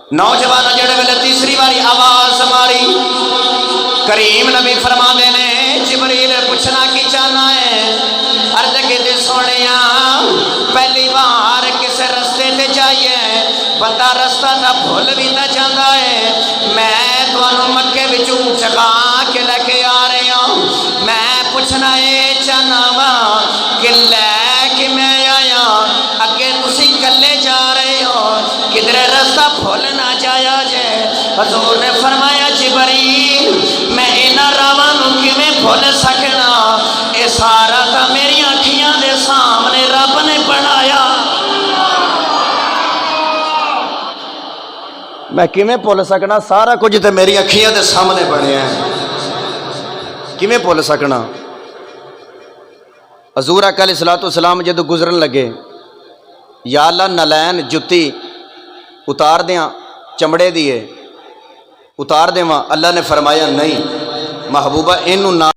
نوجوان جڑے ویلے تیسری باری آواز ماری کریم نبی فرما دینے جبریل پوچھنا کی چاہنا ہے عرض کے دے سونیا پہلی بار کسے رستے تے جائیے بندہ رستہ تا بھول بھی نہ جاندہ ہے میں تو انہوں مکے بچوں چکا کے لے کے آ رہے ہوں میں پوچھنا ہے چاہنا وا کہ لے کے میں آیا اگے تسی کلے جا رہے ہو کدھر رستہ بھول نہ جایا جے حضور نے فرمایا جبریل میں انہاں راوانوں کی میں بھول سکنا اے سارا تا میری آنکھیاں دے سامنے رب نے بنایا میں کیویں بھول سکنا سارا کچھ تے میری اکھیاں دے سامنے بنیا ہے کیویں بھول سکنا حضور آقا علیہ السلام جدو گزرن لگے یا اللہ نلین جتی اتار دیاں چمڑے دیے اتار دیواں اللہ نے فرمایا نہیں محبوبہ انہوں نہ